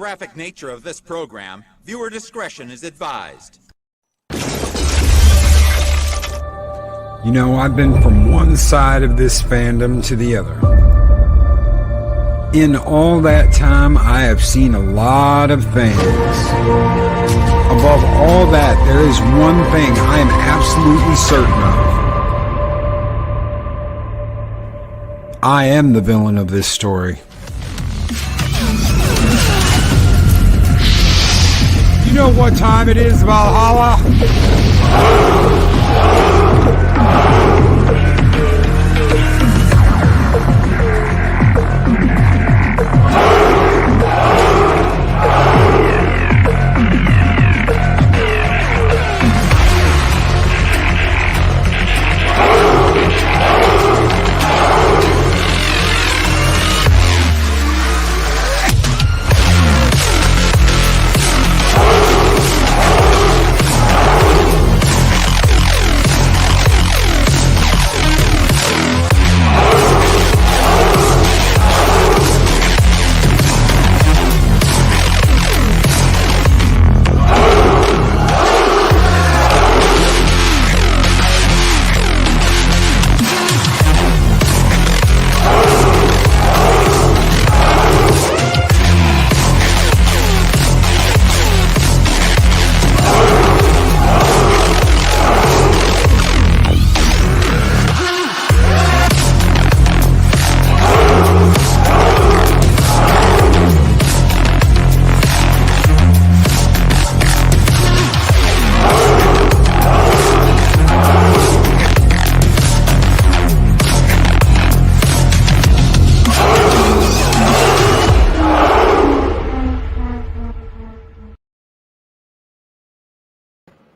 graphic nature of this program, viewer discretion is advised. You know, I've been from one side of this fandom to the other. In all that time, I have seen a lot of things. Above all that, there is one thing I am absolutely certain of. I am the villain of this story. You know what time it is, Valhalla?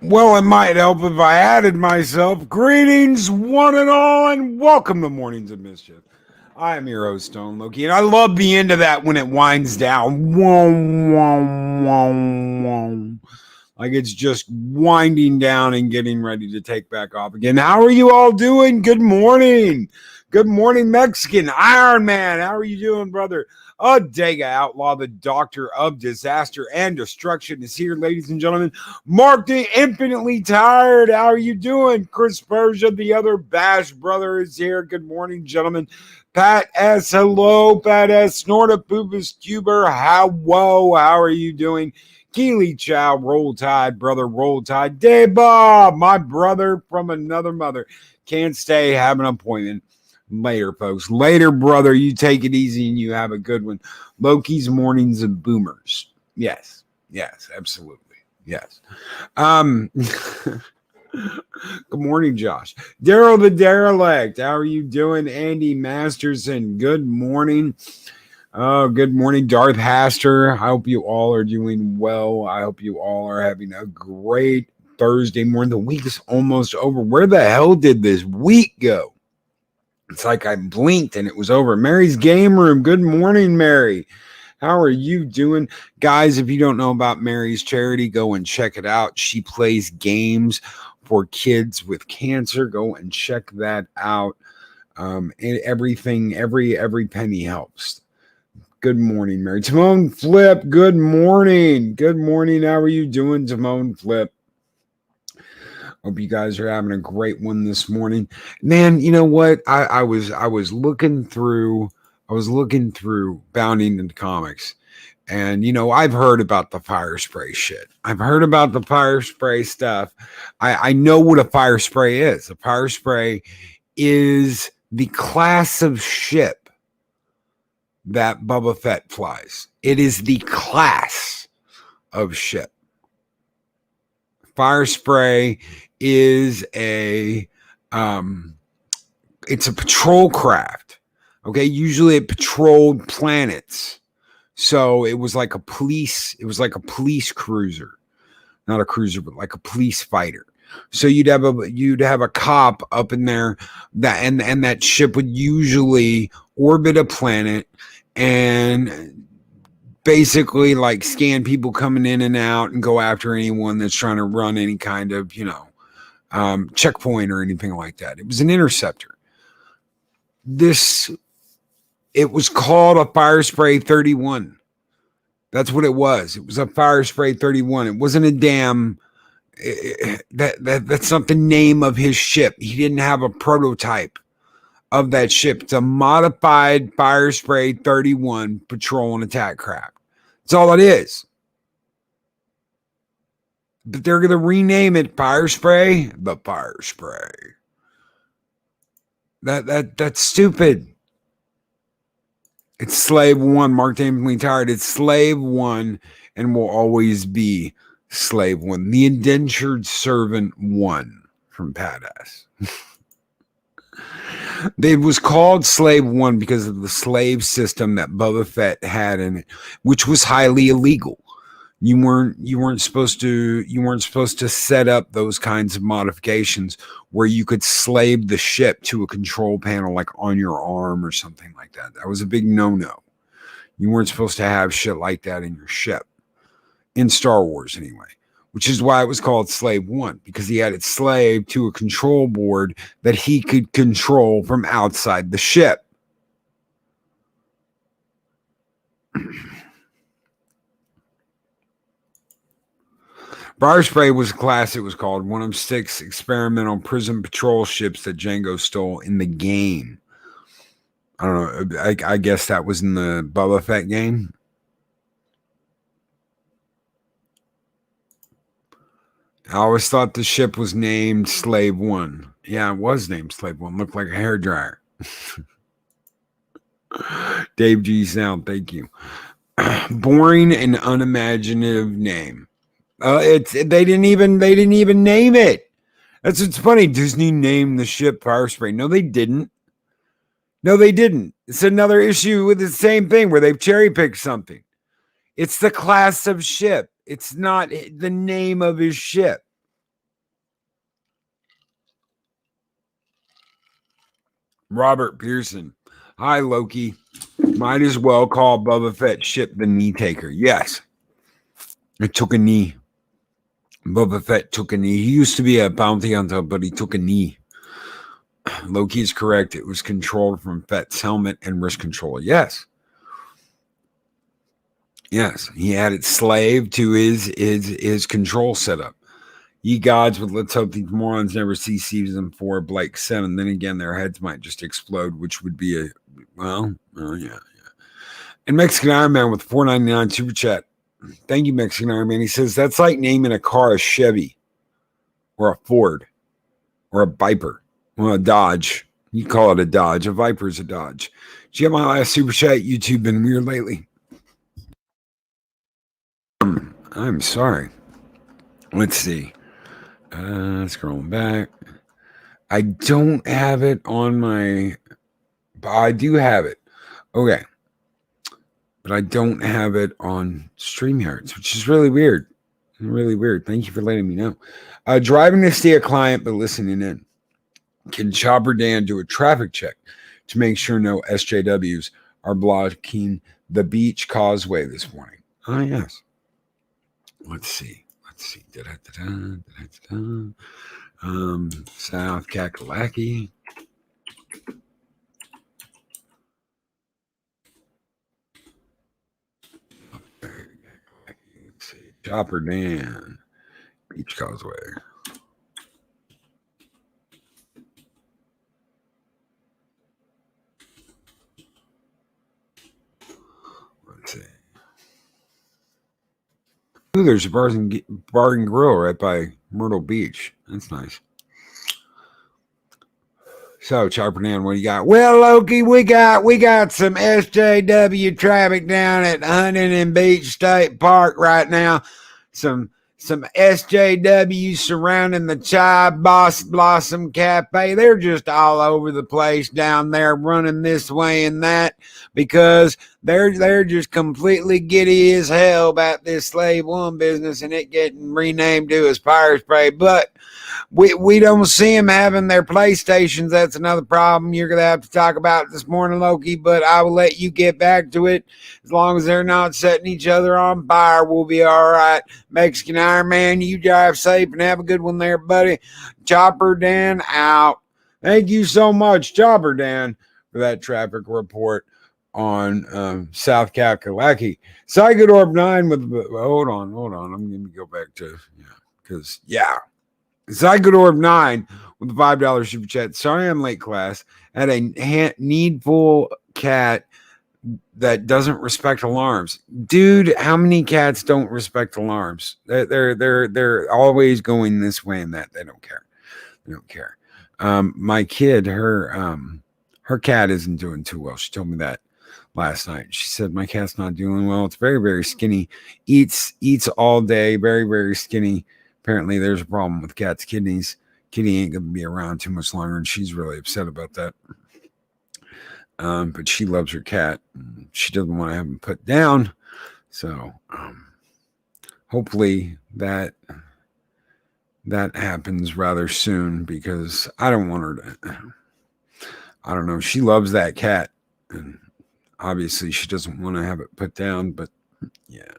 Well, it might help if I added myself. Greetings, one and all, and welcome to Mornings of Mischief. I am your host, Stone Loki, and I love the end of that when it winds down. Like it's just winding down and getting ready to take back off again. How are you all doing? Good morning. Good morning, Mexican. Iron Man, how are you doing, brother? Adega Outlaw, the Doctor of Disaster and Destruction, is here, ladies and gentlemen. Mark the Infinitely Tired, how are you doing? Chris Persia, the other Bash brother, is here. Good morning, gentlemen. Pat S, hello. Pat S, Snortapubus Cuber, how are you doing? Keely Chow, Roll Tide, brother, Roll Tide. Deba, my brother from another mother. Can't stay, have an appointment. Later, folks. Later, brother. You take it easy and you have a good one. Loki's Mornings of Boomers. Yes. Yes, absolutely. Yes. Good morning, Josh. Daryl the Derelict. How are you doing? Andy Masterson. Good morning. Oh, good morning, Darth Haster. I hope you all are doing well. I hope you all are having a great Thursday morning. The week is almost over. Where the hell did this week go? It's like I blinked and it was over. Mary's Game Room. Good morning, Mary. How are you doing? Guys, if you don't know about Mary's charity, go and check it out. She plays games for kids with cancer. Go and check that out. And everything, every penny helps. Good morning, Mary. Timon Flip, good morning. Good morning. How are you doing, Timon Flip? Hope you guys are having a great one this morning. Man, you know what? I was looking through Bounding into Comics. And you know, I've heard about the Firespray shit. I've heard about the Firespray stuff. I know what a Firespray is. A Firespray is the class of ship that Boba Fett flies. It is the class of ship. Firespray is it's a patrol craft. Okay, usually it patrolled planets. So it was like a police cruiser. Not a cruiser, but like a police fighter. So you'd have a cop up in there that and that ship would usually orbit a planet and basically like scan people coming in and out and go after anyone that's trying to run any kind of, checkpoint or anything like that. It was an interceptor. It was called a Firespray 31. That's what it was. It was a Firespray 31. It wasn't a damn. That's not the name of his ship. He didn't have a prototype of that ship. It's a modified Firespray 31 patrol and attack craft. That's all it is. But they're going to rename it Firespray, the Firespray. That's stupid. It's Slave 1, marked aimfully tired. It's Slave 1 and will always be Slave 1. The Indentured Servant 1 from Badass. It was called Slave 1 because of the slave system that Boba Fett had in it, which was highly illegal. You weren't supposed to set up those kinds of modifications where you could slave the ship to a control panel like on your arm or something like that. That was a big no-no. You weren't supposed to have shit like that in your ship. In Star Wars anyway. Which is why it was called Slave 1, because he had it slaved to a control board that he could control from outside the ship. Firespray was a class, it was called, one of 6 experimental prison patrol ships that Jango stole in the game. I don't know, I guess that was in the Boba Fett game. I always thought the ship was named Slave 1. Yeah, it was named Slave 1. Looked like a hairdryer. Dave G. Sound, thank you. Boring and unimaginative name. They didn't even name it. That's what's funny. Disney named the ship Firespray. No, they didn't. It's another issue with the same thing where they've cherry picked something. It's the class of ship. It's not the name of his ship. Robert Pearson. Hi, Loki. Might as well call Boba Fett ship the knee taker. Yes. It took a knee. Boba Fett took a knee. He used to be a bounty hunter, but he took a knee. Loki is correct. It was controlled from Fett's helmet and wrist control. Yes. Yes. He had it slaved to his control setup. Ye gods, but let's hope these morons never see season 4 Blake 7. Then again, their heads might just explode, which would be a, yeah. And Mexican Iron Man with $4.99 super chat. Thank you, Mexican Iron Man. He says, that's like naming a car a Chevy or a Ford or a Viper or a Dodge. You call it a Dodge. A Viper is a Dodge. Did you get my last super chat? YouTube been weird lately. I'm sorry. Let's see. Scrolling back. I don't have it on my... I do have it. Okay. But I don't have it on StreamYards, which is really weird. Really weird. Thank you for letting me know. Driving to see a client, but listening in. Can Chopper Dan do a traffic check to make sure no SJWs are blocking the beach causeway this morning? Oh, yes. Let's see. South Kakalaki. Chopper Dan, Beach Causeway. Let's see. Ooh, there's a bar and grill right by Myrtle Beach. That's nice. So, Chopper Dan, what do you got? Well, Loki, we got some SJW traffic down at Huntington Beach State Park right now. Some SJW surrounding the Chai Blossom Cafe. They're just all over the place down there, running this way and that, because they're just completely giddy as hell about this Slave 1 business and it getting renamed to as Firespray. But we don't see them having their PlayStations. That's another problem you're going to have to talk about this morning, Loki, but I will let you get back to it. As long as they're not setting each other on fire, we'll be all right. Mexican Iron Man, you drive safe and have a good one there, buddy. Chopper Dan out. Thank you so much, Chopper Dan, for that traffic report on South Kakalaki. Psychodorp 9 with hold on. I'm gonna go back to because Psychodorp 9 with the $5 super chat. Sorry I'm late, class. Had a needful cat that doesn't respect alarms. Dude, how many cats don't respect alarms? They're always going this way and that. They don't care. My kid, her cat isn't doing too well. She told me that last night. She said my cat's not doing well. It's very, very skinny. Eats all day. Very, very skinny. Apparently there's a problem with cat's kidneys. Kitty ain't gonna be around too much longer, and she's really upset about that. But she loves her cat. She doesn't want to have him put down. So hopefully that happens rather soon, because I don't want her to. I don't know. She loves that cat, and obviously she doesn't want to have it put down. But yeah.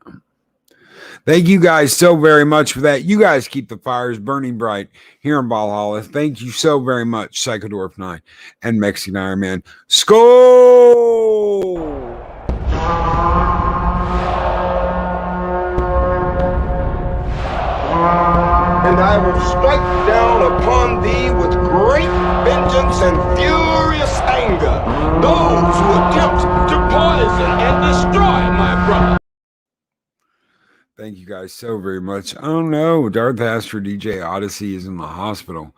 Thank you guys so very much for that. You guys keep the fires burning bright here in Valhalla. Thank you so very much, Psychodorp 9 and Mexican Iron Man. Skol! And I will strike down upon thee with great vengeance and furious anger those who attempt to poison and destroy my brother. Thank you guys so very much. I don't know. Darth Astro DJ Odyssey is in the hospital.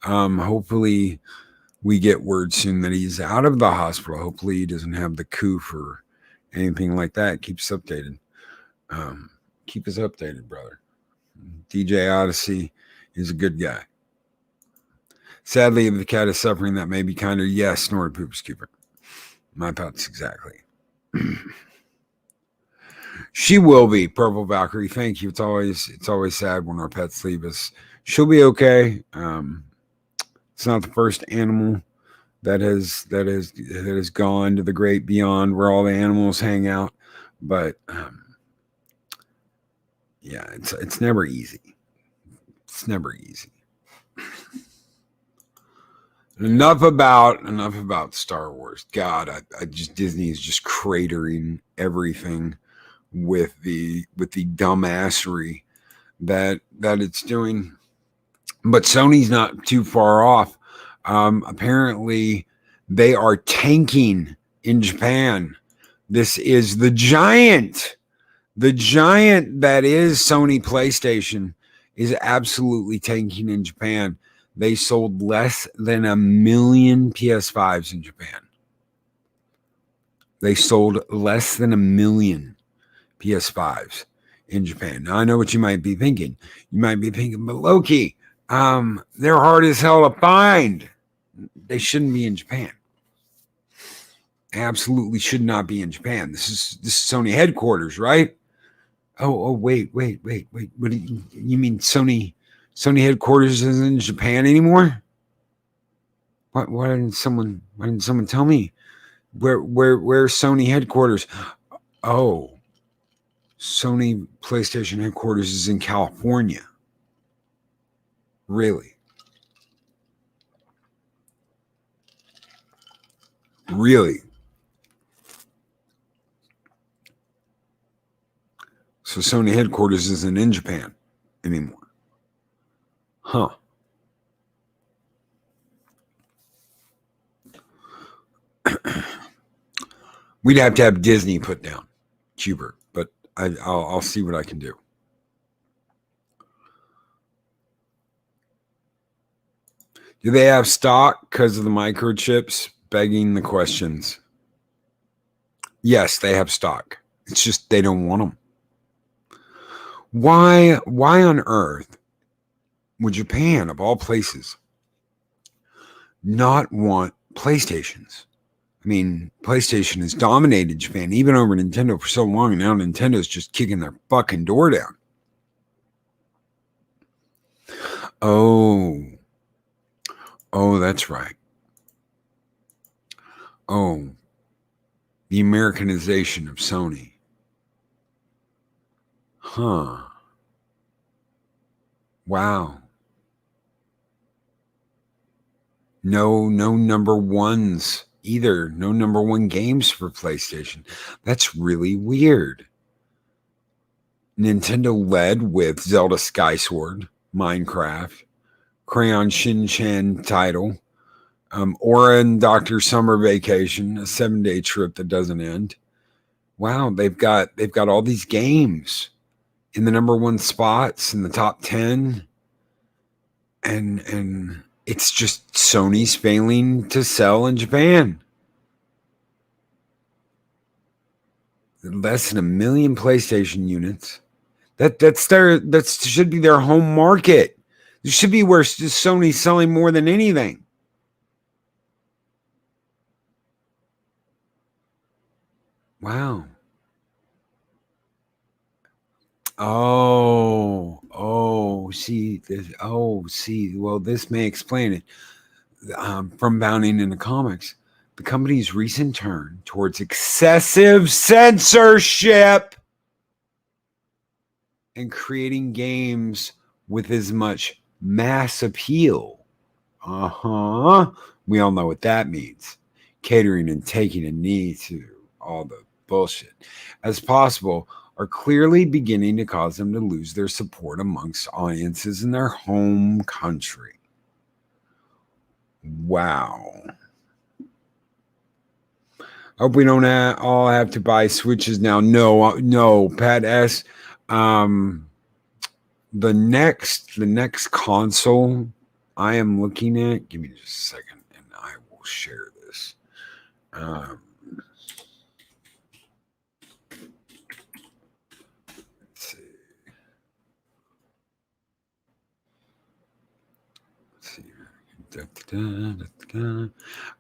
Hopefully we get word soon that he's out of the hospital. Hopefully he doesn't have the coof or anything like that. Keep us updated. Keep us updated, brother. DJ Odyssey is a good guy. Sadly, if the cat is suffering, that may be kinder. Yes, snorted poops, Cooper. My thoughts exactly. She will be, Purple Valkyrie. Thank you. It's always sad when our pets leave us. She'll be okay. It's not the first animal that has gone to the great beyond where all the animals hang out, but yeah, it's never easy. It's never easy. Enough about Star Wars. God, I just Disney is just cratering everything with the dumbassery that it's doing. But Sony's not too far off. Apparently they are tanking in Japan. This is the giant that is Sony PlayStation is absolutely tanking in Japan. They sold less than 1 million PS5s in Japan. They sold less than 1 million PS5s in Japan. Now, I know what you might be thinking. You might be thinking, but Loki, they're hard as hell to find. They shouldn't be in Japan. Absolutely should not be in Japan. This is Sony headquarters, right? Oh, wait. What do you mean Sony headquarters isn't in Japan anymore? Why didn't someone tell me where's Sony headquarters? Oh, Sony PlayStation headquarters is in California. Really? So Sony headquarters isn't in Japan anymore. Huh. We'd have to have Disney put down Hubert, but I'll see what I can do. Do they have stock because of the microchips? Begging the questions. Yes, they have stock. It's just they don't want them. Why on earth would Japan, of all places, not want PlayStations? I mean, PlayStation has dominated Japan, even over Nintendo for so long, and now Nintendo's just kicking their fucking door down. Oh, that's right. Oh, the Americanization of Sony. Huh. Wow. No number ones either. No number one games for PlayStation. That's really weird. Nintendo led with Zelda Skyward, Minecraft, Crayon Shin-Chan title, Aura and Dr. Summer Vacation, a 7-day trip that doesn't end. Wow, they've got all these games in the number one spots in the top 10. And it's just Sony's failing to sell in Japan. Less than 1 million PlayStation units. That should be their home market. It should be where Sony's selling more than anything. Wow. See this. Well, this may explain it. From Bounding in the Comics, the company's recent turn towards excessive censorship and creating games with as much mass appeal. We all know what that means. Catering and taking a knee to all the bullshit as possible are clearly beginning to cause them to lose their support amongst audiences in their home country. Wow. Hope we don't all have to buy Switches now. No, Pat S. The next console I am looking at, give me just a second and I will share this.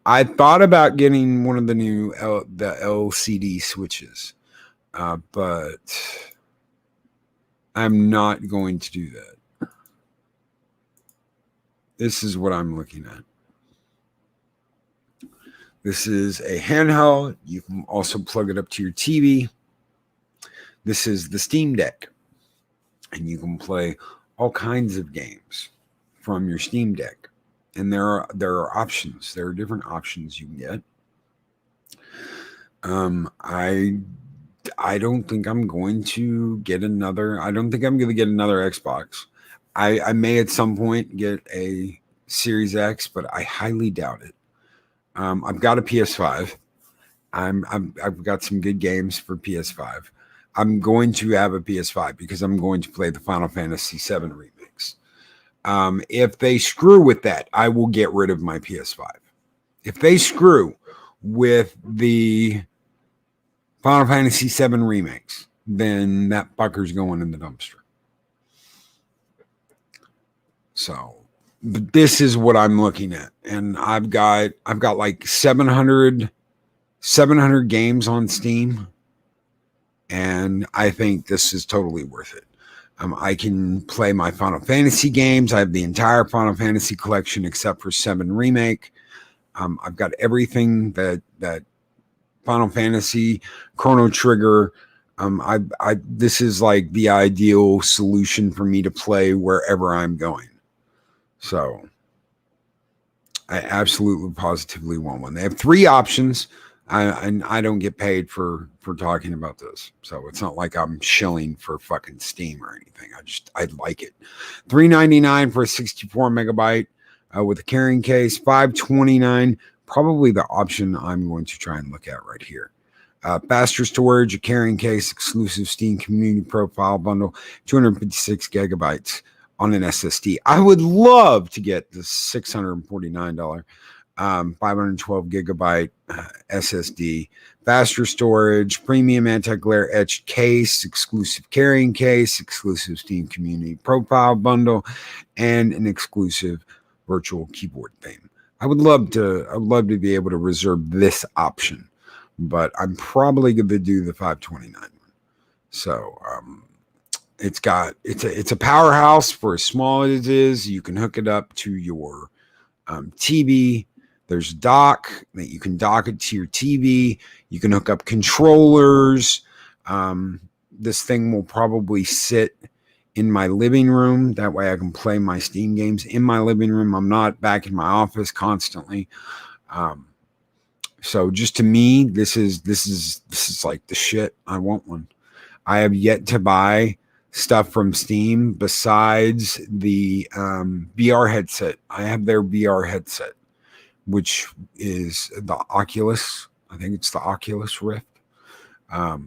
I thought about getting one of the new the LCD Switches, but I'm not going to do that. This is what I'm looking at. This is a handheld. You can also plug it up to your TV. This is the Steam Deck, and you can play all kinds of games from your Steam Deck. And there are options. There are different options you can get. I don't think I'm going to get another. I don't think I'm going to get another Xbox. I may at some point get a Series X, but I highly doubt it. I've got a PS5. I've got some good games for PS5. I'm going to have a PS5 because I'm going to play the Final Fantasy VII remix. If they screw with that, I will get rid of my PS5. If they screw with the Final Fantasy VII remakes, then that fucker's going in the dumpster. So, but this is what I'm looking at, and I've got like 700 games on Steam, and I think this is totally worth it. I can play my Final Fantasy games. I have the entire Final Fantasy collection except for 7 Remake. I've got everything that Final Fantasy, Chrono Trigger. This is like the ideal solution for me to play wherever I'm going. So I absolutely positively want one. They have 3 options. And I don't get paid for talking about this, so it's not like I'm shilling for fucking Steam or anything. I like it. $3.99 for a 64 megabyte with a carrying case. $5.29, probably the option I'm going to try and look at right here. Faster storage, a carrying case, exclusive Steam community profile bundle, 256 gigabytes on an SSD. I would love to get the $649. 512 gigabyte SSD, faster storage, premium anti-glare etched case, exclusive carrying case, exclusive Steam community profile bundle, and an exclusive virtual keyboard theme. I'd love to be able to reserve this option, but I'm probably going to do the 529 one. So it's a powerhouse for as small as it is. You can hook it up to your TV. There's a dock that you can dock it to your TV. You can hook up controllers. This thing will probably sit in my living room. That way I can play my Steam games in my living room. I'm not back in my office constantly. So just to me, this is like the shit. I want one. I have yet to buy stuff from Steam besides the VR headset. I have their VR headset, which is the Oculus. I think it's the Oculus Rift. Or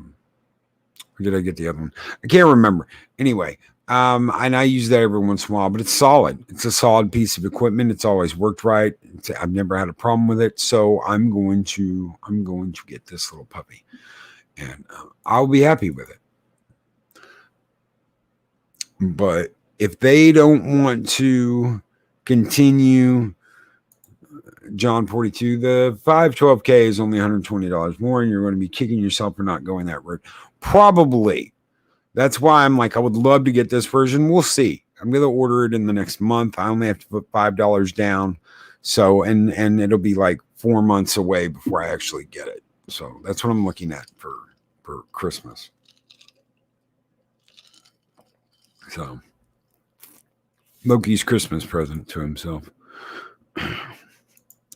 did I get the other one? I can't remember. Anyway, and I use that every once in a while, but it's solid. It's a solid piece of equipment. It's always worked right. I've never had a problem with it. So I'm going to get this little puppy, and I'll be happy with it. But if they don't want to continue, John 42, the 512K is only $120 more, and you're going to be kicking yourself for not going that route. Probably. That's why I'm like, I would love to get this version. We'll see. I'm going to order it in the next month. I only have to put $5 down. So, and it'll be like 4 months away before I actually get it. So that's what I'm looking at for Christmas. So, Loki's Christmas present to himself.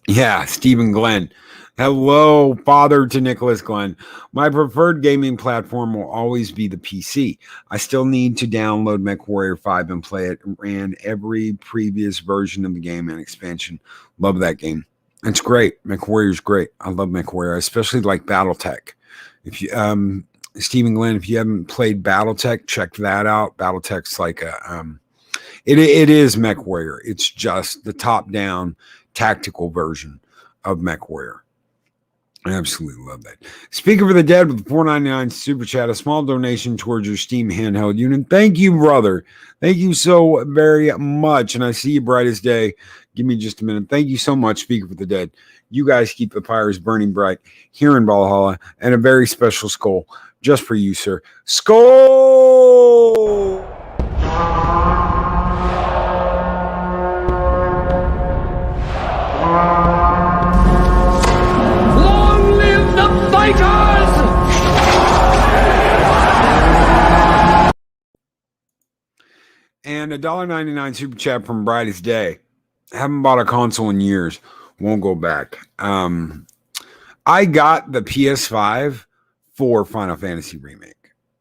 Yeah, Stephen Glenn. Hello, father to Nicholas Glenn. My preferred gaming platform will always be the PC. I still need to download MechWarrior 5 and play it. Ran every previous version of the game and expansion. Love that game. It's great. MechWarrior's great. I love MechWarrior. I especially like BattleTech. If you Stephen Glenn, if you haven't played BattleTech, check that out. BattleTech's like a it is MechWarrior. It's just the top-down tactical version of MechWarrior. I absolutely love that. Speaker for the Dead with $4.99 super chat, a small donation towards your Steam handheld unit. Thank you, brother. Thank you so very much. And I see you bright as day. Give me just a minute. Thank you so much, Speaker for the Dead. You guys keep the fires burning bright here in Valhalla, and a very special skull just for you, sir. Skull! Long live the fighters! And a $1.99 super chat from Brightest Day. Haven't bought a console in years. Won't go back. I got the PS5 for Final Fantasy Remake.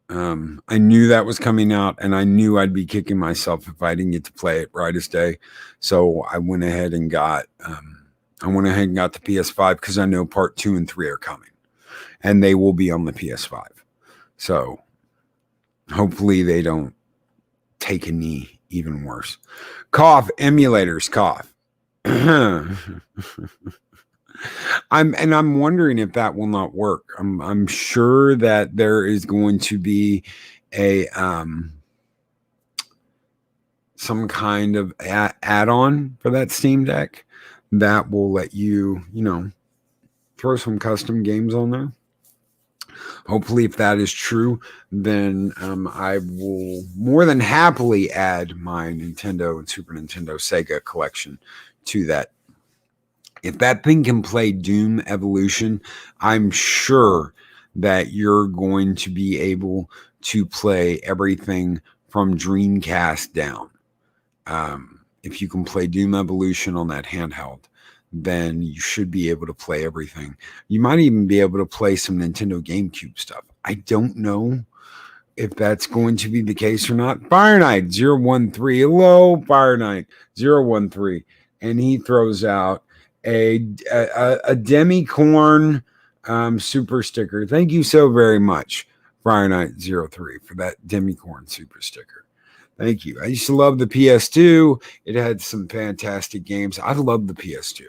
I knew that was coming out, and I knew I'd be kicking myself if I didn't get to play it Brightest Day. So I went ahead and got the PS5 because I know part 2 and 3 are coming, and they will be on the PS5. So hopefully they don't take a knee even worse. Cough emulators, cough. I'm wondering if that will not work. I'm sure that there is going to be a some kind of add-on for that Steam Deck that will let you, throw some custom games on there. Hopefully, if that is true, then I will more than happily add my Nintendo and Super Nintendo Sega collection to that. If that thing can play Doom Evolution, I'm sure that you're going to be able to play everything from Dreamcast down. If you can play Doom Evolution on that handheld, then you should be able to play everything. You might even be able to play some Nintendo GameCube stuff. I don't know if that's going to be the case or not. Fire Knight 013. Hello, Fire Knight 013. And he throws out a Demicorn super sticker. Thank you so very much, Fire Knight 03, for that Demicorn super sticker. Thank you. I used to love the PS2. It had some fantastic games. I love the PS2.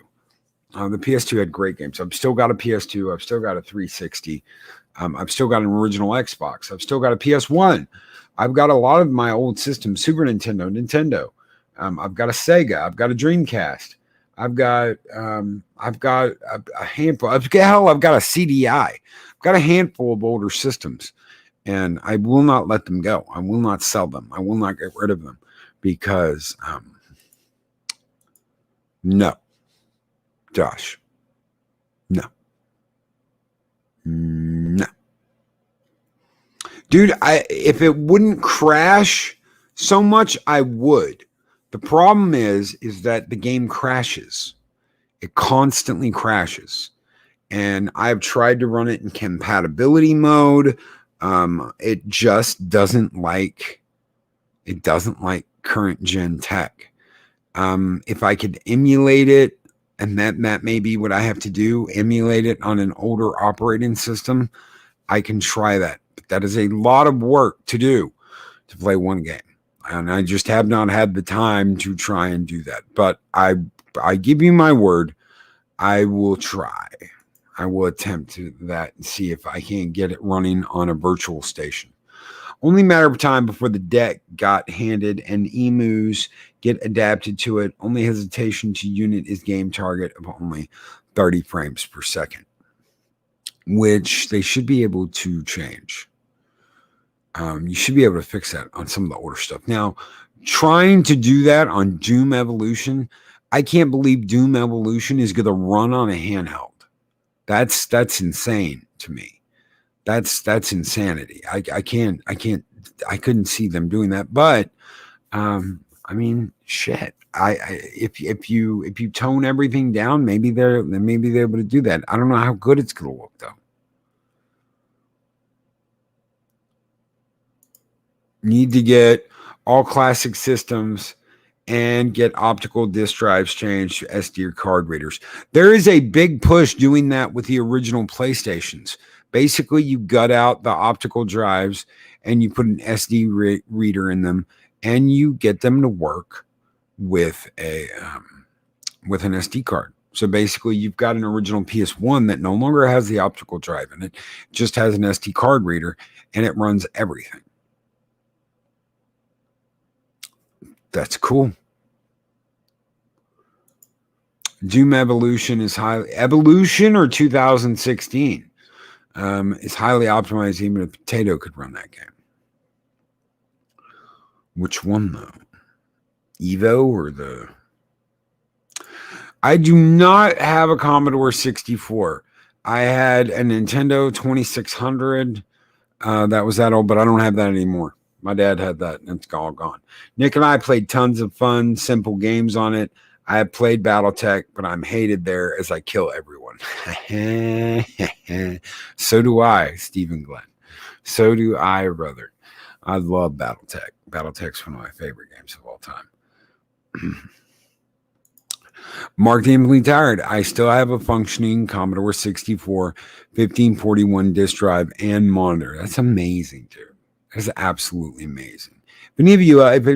The PS2 had great games. I've still got a PS2. I've still got a 360. I've still got an original Xbox. I've still got a PS1. I've got a lot of my old systems, Super Nintendo. I've got a Sega. I've got a Dreamcast. I've got a handful. I've got a CDI. I've got a handful of older systems, and I will not let them go. I will not sell them. I will not get rid of them because no, Josh, no, dude. If it wouldn't crash so much, I would. The problem is that the game crashes. It constantly crashes. and I've tried to run it in compatibility mode. It just doesn't like current gen tech. If I could emulate it, and that may be what I have to do, emulate it on an older operating system, I can try that. But that is a lot of work to do to play one game. And I just have not had the time to try and do that. But I give you my word, I will try. I will attempt that and see if I can't get it running on a virtual station. Only matter of time before the deck got handed and emus get adapted to it. Only hesitation to unit is game target of only 30 frames per second, which they should be able to change. You should be able to fix that on some of the older stuff. Now, trying to do that on Doom Evolution, I can't believe Doom Evolution is going to run on a handheld. That's insane to me. That's insanity. I couldn't see them doing that. But I mean, shit. If you tone everything down, maybe they're able to do that. I don't know how good it's going to look though. Need to get all classic systems and get optical disk drives changed to SD card readers. There is a big push doing that with the original PlayStations. Basically, you gut out the optical drives and you put an SD reader in them, and you get them to work with an SD card. So basically, you've got an original PS1 that no longer has the optical drive in it, just has an SD card reader, and it runs everything. That's cool. Doom Evolution is Evolution or 2016 is highly optimized. Even a potato could run that game. Which one though? Evo or the? I do not have a Commodore 64. I had a Nintendo 2600. That was that old, but I don't have that anymore. My dad had that, and it's all gone. Nick and I played tons of fun, simple games on it. I have played BattleTech, but I'm hated there as I kill everyone. So do I, Stephen Glenn. So do I, brother. I love BattleTech. BattleTech's one of my favorite games of all time. Mark Amply Tired. I still have a functioning Commodore 64, 1541 disk drive, and monitor. That's amazing, dude. That's absolutely amazing. If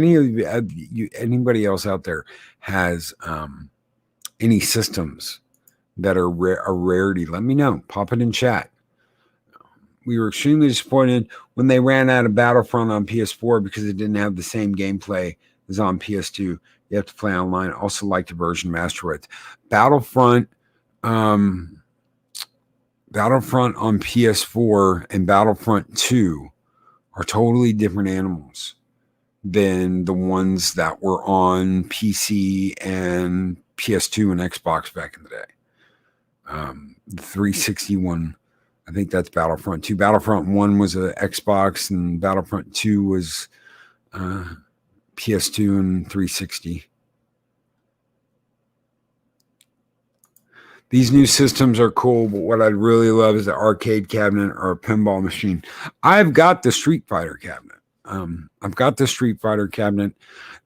anybody else out there has any systems that are a rarity, let me know. Pop it in chat. We were extremely disappointed when they ran out of Battlefront on PS4 because it didn't have the same gameplay as on PS2. You have to play online. Also like the version of Asteroids. Battlefront on PS4 and Battlefront 2 are totally different animals than the ones that were on PC and PS2 and Xbox back in the day. The 361, I think that's Battlefront 2. Battlefront 1 was a Xbox, and Battlefront 2 was PS2 and 360. These new systems are cool, but what I'd really love is the arcade cabinet or a pinball machine. I've got the Street Fighter cabinet. I've got the Street Fighter cabinet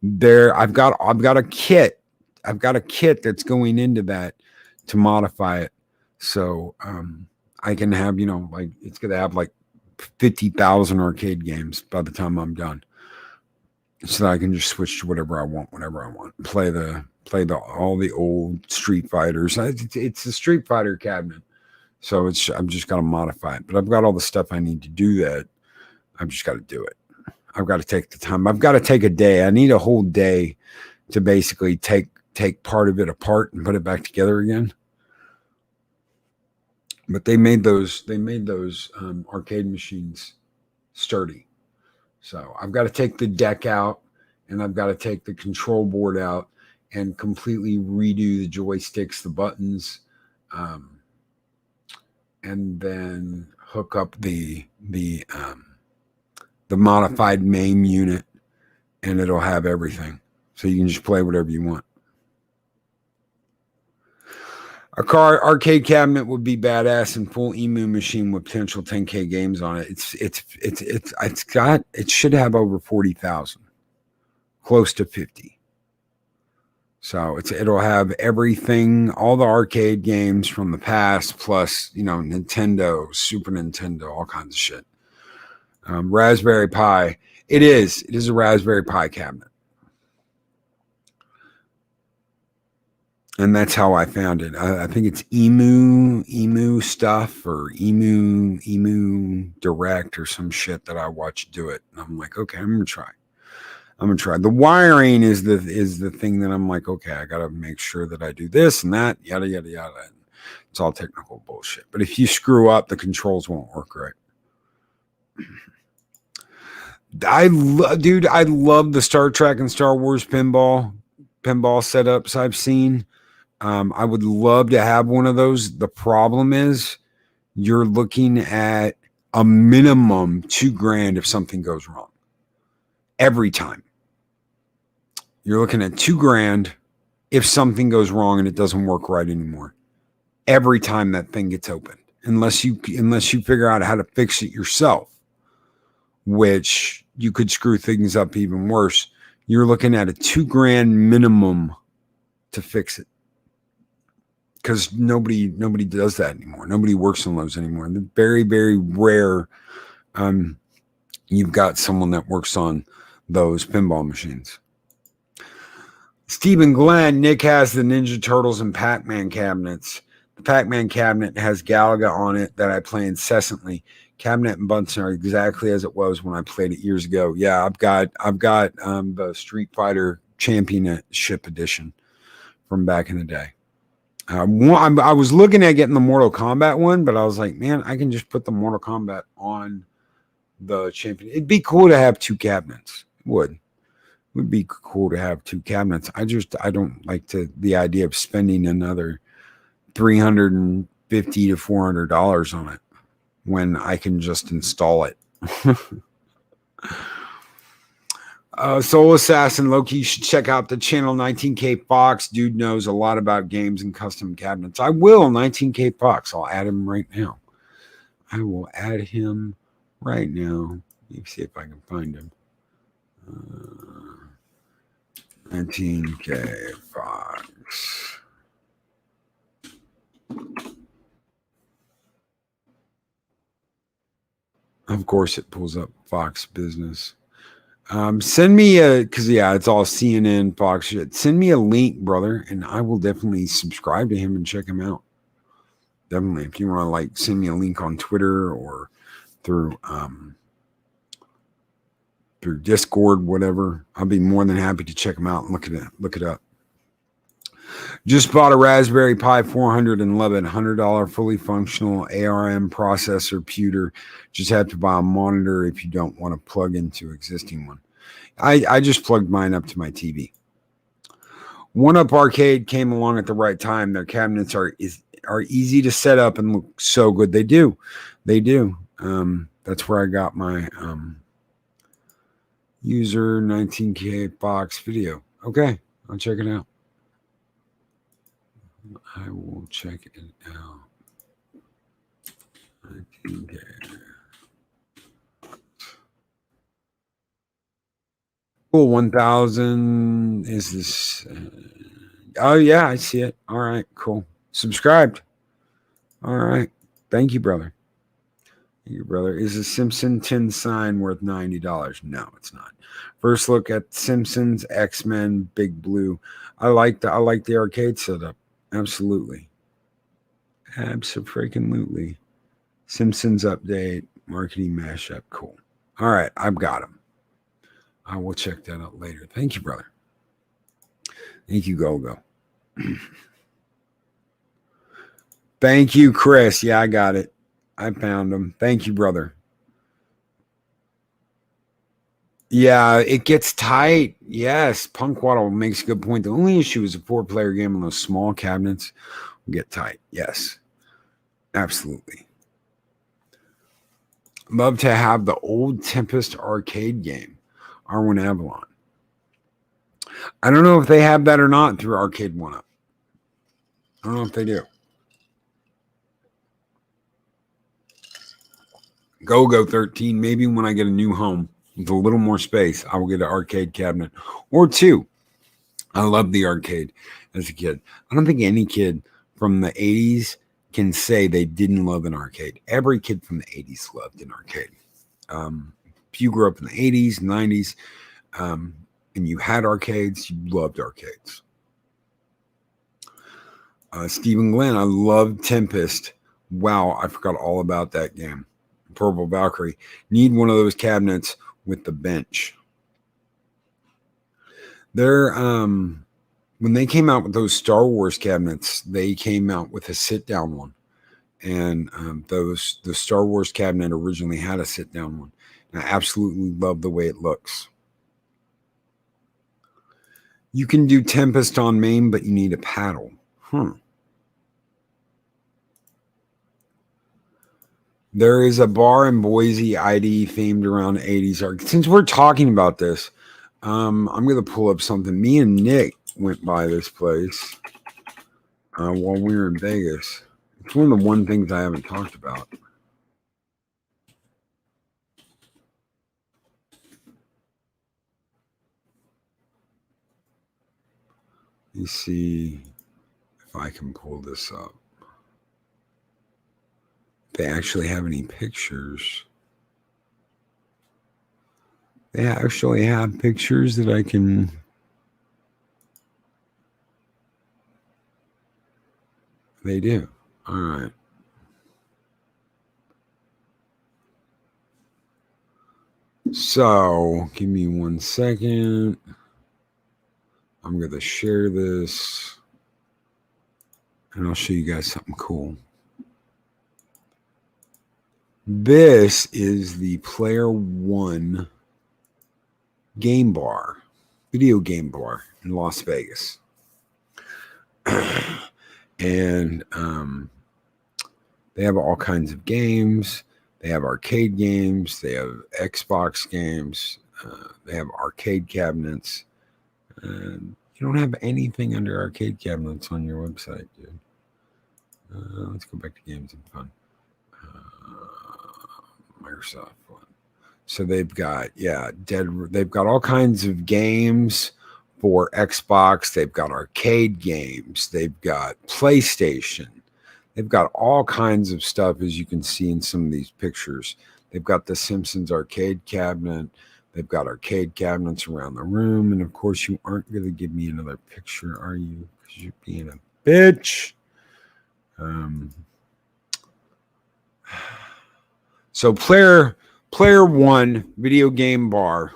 there. I've got a kit. I've got a kit that's going into that to modify it. So I can have, like it's going to have like 50,000 arcade games by the time I'm done. So that I can just switch to whatever I want, whenever I want. Play all the old Street Fighters. It's a Street Fighter cabinet. So I've just got to modify it. But I've got all the stuff I need to do that. I've just got to do it. I've got to take the time. I've got to take a day. I need a whole day to basically take part of it apart and put it back together again. But they made those arcade machines sturdy. So I've got to take the deck out, and I've got to take the control board out and completely redo the joysticks, the buttons, and then hook up the modified MAME unit, and it'll have everything. So you can just play whatever you want. A car arcade cabinet would be badass and full emu machine with potential 10K games on it. It should have over 40,000, close to 50. So it'll have everything, all the arcade games from the past, plus Nintendo, Super Nintendo, all kinds of shit. Raspberry Pi. It is a Raspberry Pi cabinet. And that's how I found it. I think it's emu stuff or emu direct or some shit that I watched do it. And I'm like, okay, I'm gonna try. The wiring is the thing that I'm like, okay, I gotta make sure that I do this and that, yada yada yada. It's all technical bullshit. But if you screw up, the controls won't work right. I love the Star Trek and Star Wars pinball setups I've seen. I would love to have one of those. The problem is you're looking at a minimum $2,000 if something goes wrong. Every time. You're looking at $2,000 if something goes wrong and it doesn't work right anymore. Every time that thing gets opened. Unless you figure out how to fix it yourself, which you could screw things up even worse. You're looking at a $2,000 minimum to fix it. Because nobody does that anymore. Nobody works on those anymore. They're very, very rare. You've got someone that works on those pinball machines. Stephen Glenn, Nick has the Ninja Turtles and Pac-Man cabinets. The Pac-Man cabinet has Galaga on it that I play incessantly. Cabinet and Bunsen are exactly as it was when I played it years ago. Yeah, I've got the Street Fighter Championship Edition from back in the day. I was looking at getting the Mortal Kombat one, but I was like, man, I can just put the Mortal Kombat on the champion. It'd be cool to have two cabinets. It would be cool to have two cabinets. I don't like the idea of spending another $350 to $400 on it when I can just install it. Soul Assassin, Loki, you should check out the channel 19K Fox. Dude knows a lot about games and custom cabinets. I will, 19K Fox. I'll add him right now. I will add him right now. Let me see if I can find him. 19K Fox. Of course, it pulls up Fox Business. Send me it's all CNN, Fox shit. Send me a link, brother, and I will definitely subscribe to him and check him out. Definitely. If you want to send me a link on Twitter or through Discord, whatever, I'll be more than happy to check him out and look it up. Just bought a Raspberry Pi 411, $100 fully functional ARM processor pewter. Just have to buy a monitor if you don't want to plug into existing one. I just plugged mine up to my TV. One Up Arcade came along at the right time. Their cabinets are easy to set up and look so good. They do. That's where I got my user 19K Fox video. Okay, I'll check it out. I will check it out. 19K. Cool. 1,000 is this. Oh yeah, I see it. All right, cool. Subscribed. All right. Thank you, brother. Thank you, brother. Is a Simpson tin sign worth $90? No, it's not. First look at Simpsons, X-Men, Big Blue. I like the arcade setup. Absolutely. Abso-freaking-lutely. Simpsons update, marketing mashup. Cool. All right, I've got them. I will check that out later. Thank you, brother. Thank you, Go. Thank you, Chris. Yeah, I got it. I found them. Thank you, brother. Yeah, it gets tight. Yes, Punkwaddle makes a good point. The only issue is a 4-player game on those small cabinets will get tight. Yes, absolutely. Love to have the old Tempest arcade game, Arwyn Avalon. I don't know if they have that or not through Arcade 1-Up. I don't know if they do. Go 13. Maybe when I get a new home with a little more space, I will get an arcade cabinet or two. I loved the arcade as a kid. I don't think any kid from the 80s can say they didn't love an arcade. Every kid from the 80s loved an arcade. If you grew up in the 80s, 90s, and you had arcades, you loved arcades. Stephen Glenn, I love Tempest. Wow, I forgot all about that game. Purple Valkyrie. Need one of those cabinets with the bench. They're when they came out with those Star Wars cabinets, they came out with a sit-down one, and the Star Wars cabinet originally had a sit-down one. And I absolutely love the way it looks. You can do Tempest on main, but you need a paddle. There is a bar in Boise, ID, famed around the 80s. Since we're talking about this, I'm going to pull up something. Me and Nick went by this place while we were in Vegas. It's one of the one things I haven't talked about. Let me see if I can pull this up. If they actually have any pictures. They actually have pictures that I can... They do. All right. So, give me 1 second. I'm going to share this. And I'll show you guys something cool. This is the Player One game bar, video game bar in Las Vegas. And they have all kinds of games. They have arcade games. They have Xbox games. They have arcade cabinets. You don't have anything under arcade cabinets on your website, dude. Let's go back to games and fun. Microsoft one. So they've got, they've got all kinds of games for Xbox. They've got arcade games. They've got PlayStation. They've got all kinds of stuff, as you can see in some of these pictures. They've got the Simpsons arcade cabinet. They've got arcade cabinets around the room. And of course, you aren't going to give me another picture, are you? Because you're being a bitch. So player one video game bar.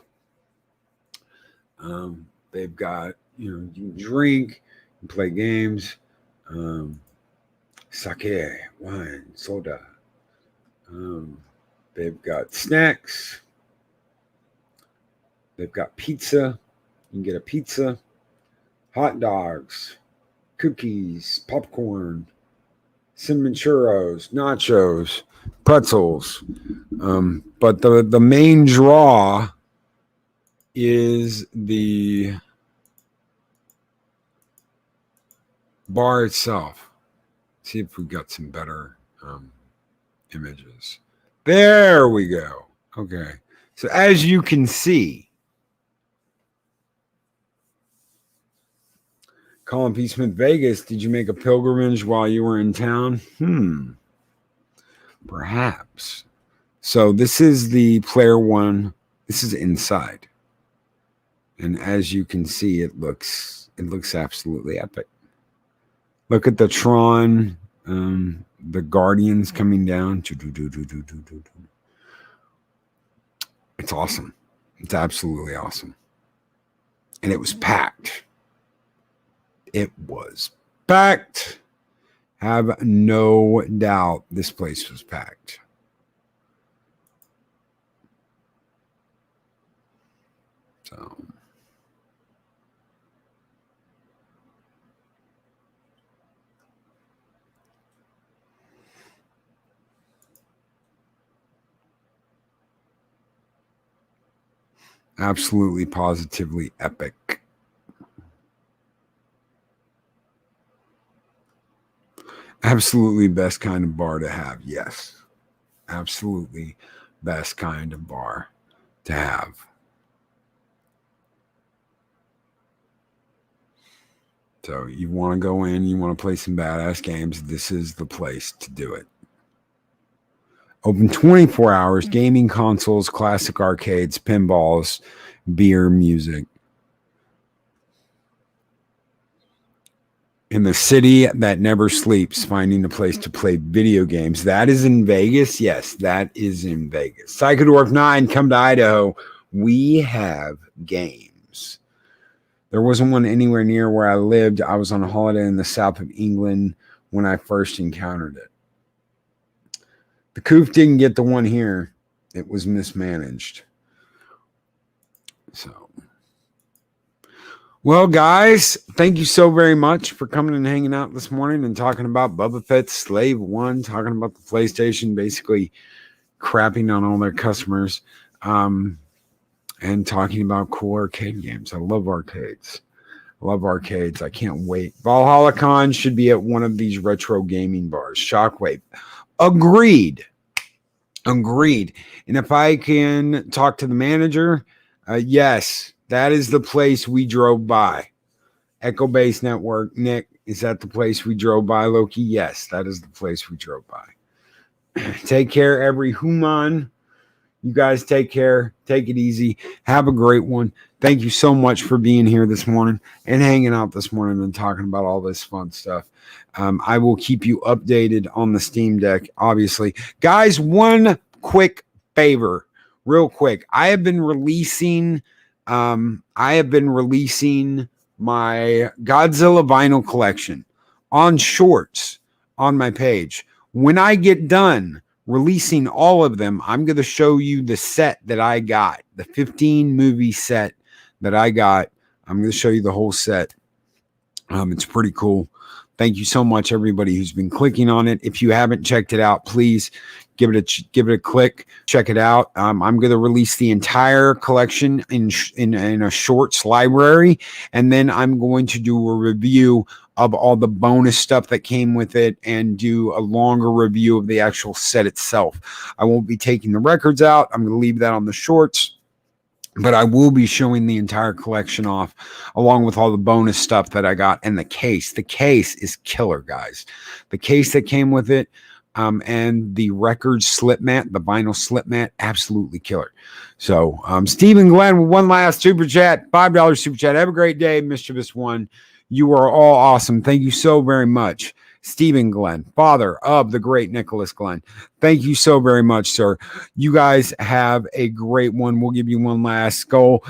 They've got, you can drink and play games. Sake, wine, soda. They've got snacks. They've got pizza. You can get a pizza, hot dogs, cookies, popcorn, cinnamon churros, nachos, pretzels. But the main draw is the bar itself. See if we got some better images. There we go. Okay. So as you can see, Colin P. Smith, Vegas, did you make a pilgrimage while you were in town? Perhaps. So this is the Player One. This is inside. And as you can see, it looks absolutely epic. Look at the Tron, the Guardians coming down. It's awesome. It's absolutely awesome. And it was packed. It was packed. Have no doubt this place was packed. So absolutely, positively epic. Absolutely best kind of bar to have, yes. Absolutely best kind of bar to have. So you want to go in, you want to play some badass games, this is the place to do it. Open 24 hours, gaming consoles, classic arcades, pinballs, beer, music. In the city that never sleeps, finding a place to play video games. That is in Vegas? Yes, that is in Vegas. Psychodorf 9, come to Idaho. We have games. There wasn't one anywhere near where I lived. I was on a holiday in the south of England when I first encountered it. The Coof didn't get the one here. It was mismanaged. So, well, guys, thank you so very much for coming and hanging out this morning and talking about Boba Fett Slave 1, talking about the PlayStation, basically crapping on all their customers, and talking about cool arcade games. I love arcades. I can't wait. ValhallaCon should be at one of these retro gaming bars. Shockwave. Agreed. And if I can talk to the manager, yes, that is the place we drove by. Echo Base Network. Nick, is that the place we drove by, Loki? Yes, that is the place we drove by. Take care, every human. You guys take care. Take it easy. Have a great one. Thank you so much for being here this morning and hanging out this morning and talking about all this fun stuff. I will keep you updated on the Steam Deck, obviously. Guys, one quick favor, real quick. I have been releasing my Godzilla vinyl collection on Shorts on my page. When I get done releasing all of them, I'm going to show you the set that I got, the 15 movie set that I got. I'm going to show you the whole set. It's pretty cool. Thank you so much, everybody who's been clicking on it. If you haven't checked it out, please give it a click. Check it out. I'm going to release the entire collection in a Shorts library, and then I'm going to do a review of all the bonus stuff that came with it and do a longer review of the actual set itself. I won't be taking the records out. I'm going to leave that on the Shorts. But I will be showing the entire collection off along with all the bonus stuff that I got and the case. The case is killer, guys. The case that came with it and the record slip mat, the vinyl slip mat, absolutely killer. So Stephen Glenn with one last super chat, $5 super chat. Have a great day, Mischievous One. You are all awesome. Thank you so very much. Stephen Glenn, father of the great Nicholas Glenn. Thank you so very much, sir. You guys have a great one. We'll give you one last skull.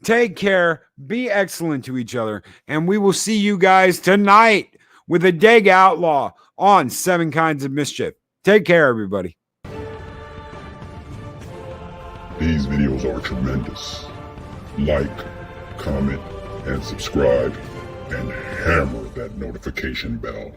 Take care. Be excellent to each other. And we will see you guys tonight with a Dag Outlaw on 7 Kinds of Mischief. Take care, everybody. These videos are tremendous. Like, comment, and subscribe, and hammer that notification bell.